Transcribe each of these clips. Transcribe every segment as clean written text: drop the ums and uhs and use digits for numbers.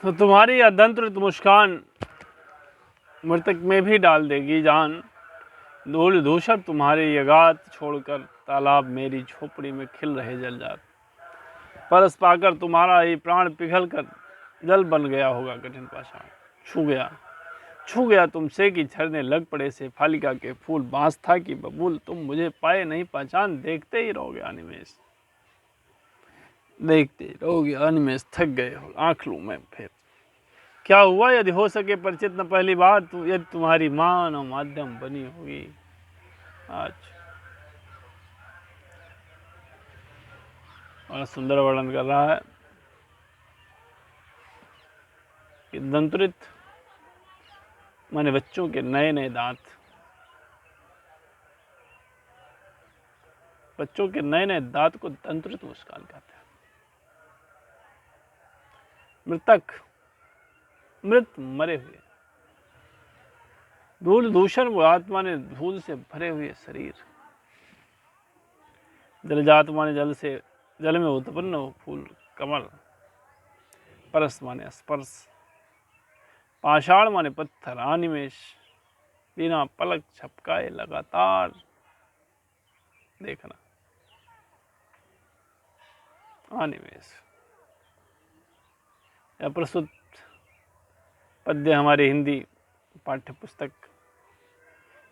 तो तुम्हारी अदंत्रित मुस्कान मृतक में भी डाल देगी जान। धूल धूसर तुम्हारे यगात छोड़कर तालाब मेरी झोपड़ी में खिल रहे जल जात। परस पाकर तुम्हारा ही प्राण पिघल कर जल बन गया होगा कठिन पाषाण। छू गया तुमसे कि झरने लग पड़े से फालिका के फूल। बांस था कि बबूल तुम मुझे पाए नहीं पहचान। देखते ही रहोगे अनिमेष, देखते ही रहोगे अनिमेष। थक गए हो आंख लूं मैं फिर। क्या हुआ यदि हो सके परिचित न पहली बार यदि तुम्हारी मान और माध्यम बनी होगी आज। बड़ा सुंदर वर्णन कर रहा है कि दंत्रित माने बच्चों के नए नए दांत, बच्चों के नए नए दांत को दंत्रित मुस्कान कहते हैं। मृतक मृत मरे हुए, धूल दूषण वो आत्मा ने धूल से भरे हुए शरीर। जलजात माने जल से जल में उत्पन्न हो फूल कमल। परस माने स्पर्श। पाषाण माने पत्थर। अनिमेष बिना पलक झपकाए लगातार देखना। अनिमेष यह प्रस्तुत पद्य हमारे हिंदी पाठ्य पुस्तक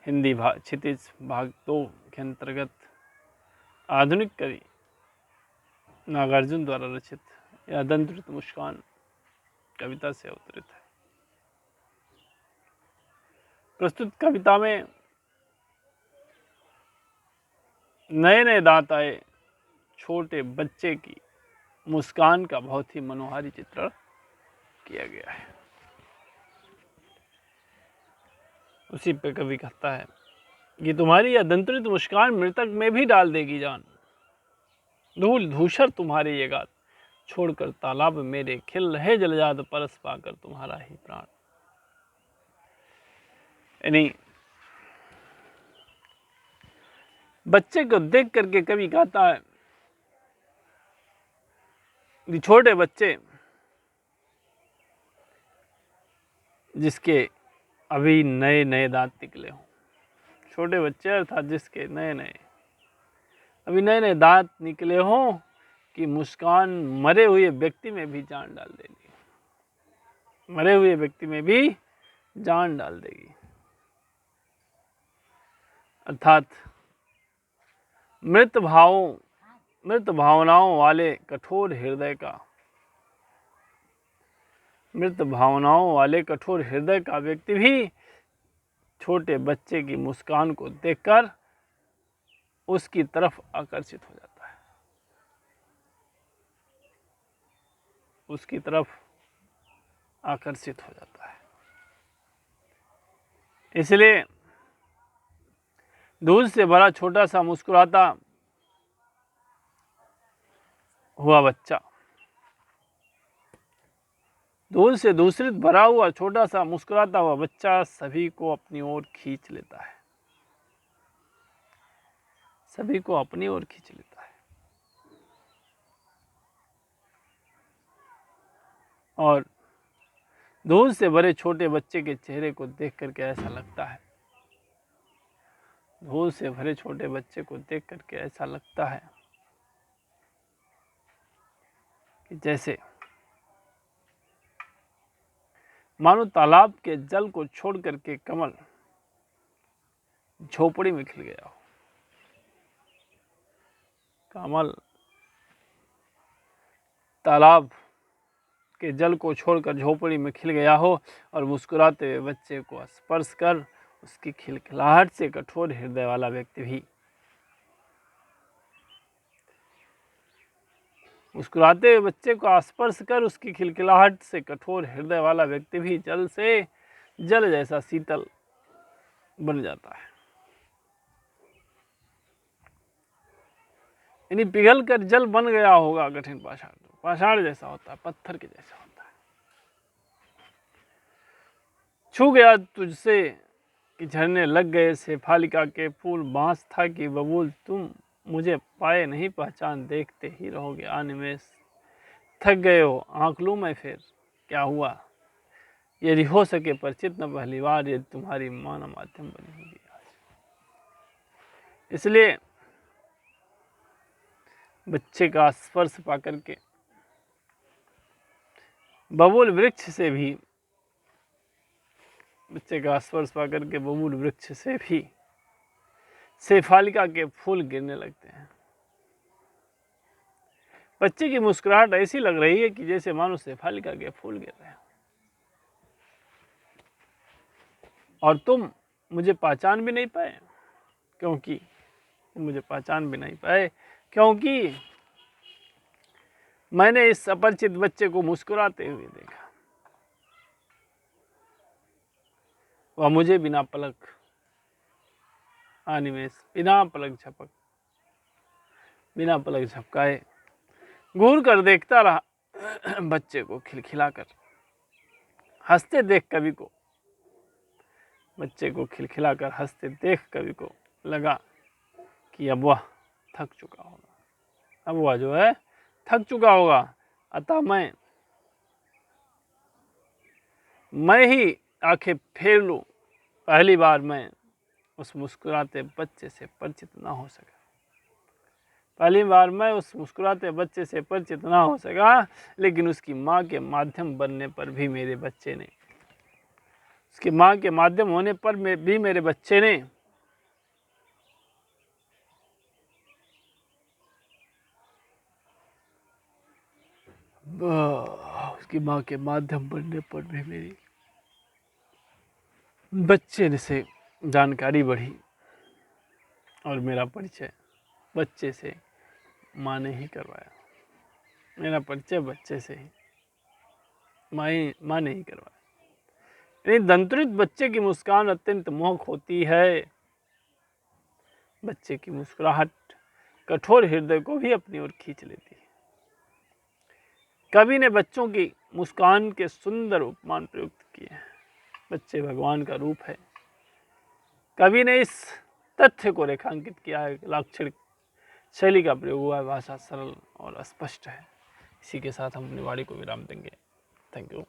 हिंदी क्षितिज भाग 2 के अंतर्गत आधुनिक कवि नागार्जुन द्वारा रचित यह दंत्रित मुस्कान कविता से अवतरित है। प्रस्तुत कविता में नए नए दांत आए छोटे बच्चे की मुस्कान का बहुत ही मनोहारी चित्रण किया गया है। उसी पे कवि कहता है कि तुम्हारी यह दंत्रित मुस्कान मृतक में भी डाल देगी जान। धूल धूसर तुम्हारे ये गात छोड़कर तालाब मेरे खिल रहे जलजात। परस पाकर तुम्हारा ही प्राण। यानी बच्चे को देख करके कवि कहता है कि छोटे बच्चे जिसके अभी नए नए दांत निकले हों, छोटे बच्चे अर्थात जिसके नए नए दांत निकले हों कि मुस्कान मरे हुए व्यक्ति में भी जान डाल देगी। मरे हुए व्यक्ति में भी जान डाल देगी अर्थात मृत भावनाओं वाले कठोर हृदय का व्यक्ति भी छोटे बच्चे की मुस्कान को देखकर उसकी तरफ आकर्षित हो जाता है, उसकी तरफ आकर्षित हो जाता है। इसलिए दूध से भरा छोटा सा मुस्कुराता हुआ बच्चा, दूध से दूषित भरा हुआ छोटा सा मुस्कुराता हुआ बच्चा सभी को अपनी ओर खींच लेता है, सभी को अपनी ओर खींच लेता है। और दूध से भरे छोटे बच्चे के चेहरे को देख करके ऐसा लगता है, दूध से भरे छोटे बच्चे को देख करके ऐसा लगता है कि जैसे मानो तालाब के जल को छोड़ करके कमल झोपड़ी में खिल गया हो। कमल तालाब के जल को छोड़कर झोपड़ी में खिल गया हो और मुस्कुराते हुए बच्चे को स्पर्श कर उसकी खिलखिलाहट से कठोर हृदय वाला व्यक्ति भी, मुस्कुराते हुए बच्चे को स्पर्श कर उसकी खिलखिलाहट से कठोर हृदय वाला व्यक्ति भी जल जैसा शीतल बन जाता है। यानी पिघल कर जल बन गया होगा कठिन पाषाण। पाषाण जैसा होता है, पत्थर के जैसा होता है। छू गया तुझसे कि झरने लग गए से फालिका के फूल। बांस था कि बबूल तुम मुझे पाए नहीं पहचान। देखते ही रहोगे अनिमेष। थक गए हो आंख लूं मैं फिर। क्या हुआ, यदि हो सके परिचित न पहली बार, यदि तुम्हारी माँ न माध्यम बनी होगी आज। इसलिए बच्चे का स्पर्श पा करके बबूल वृक्ष से भी, बच्चे का स्पर्श पा करके बबूल वृक्ष से भी शेफालिका के फूल गिरने लगते हैं। बच्चे की मुस्कुराहट ऐसी लग रही है कि जैसे मानो शेफालिका के फूल गिर रहे हैं। और तुम मुझे पहचान भी नहीं पाए, क्योंकि मुझे पहचान भी नहीं पाए क्योंकि मैंने इस अपरिचित बच्चे को मुस्कुराते हुए देखा। वह मुझे बिना पलक अनिमेष, बिना पलक झपक, बिना पलक झपकाए घूर कर देखता रहा। बच्चे को खिलखिलाकर हंसते देख कवि को, बच्चे को खिलखिलाकर हंसते देख कवि को लगा कि अब वह थक चुका होगा, अब वह जो है थक चुका होगा। अतः मैं ही आंखें फेर लूं। पहली बार मैं उस मुस्कुराते बच्चे से परिचित ना हो सका, पहली बार मैं उस मुस्कुराते बच्चे से परिचित ना हो सका, लेकिन उसकी माँ के माध्यम बनने पर भी मेरे बच्चे ने, उसकी माँ के माध्यम होने पर भी मेरे बच्चे ने उसकी माँ के माध्यम बनने पर भी मेरी बच्चे से जानकारी बढ़ी और मेरा परिचय बच्चे से माँ ने ही करवाया। मेरा परिचय बच्चे से ही माँ ने ही करवाया। यानी दंतरित बच्चे की मुस्कान अत्यंत मोहक होती है। बच्चे की मुस्कुराहट कठोर हृदय को भी अपनी ओर खींच लेती है। कवि ने बच्चों की मुस्कान के सुंदर उपमान प्रयुक्त किए हैं। बच्चे भगवान का रूप है। कवि ने इस तथ्य को रेखांकित किया है। लाक्षणिक शैली का प्रयोग हुआ है, भाषा सरल और स्पष्ट है। इसी के साथ हम अपनी वाणी को विराम देंगे। Thank you.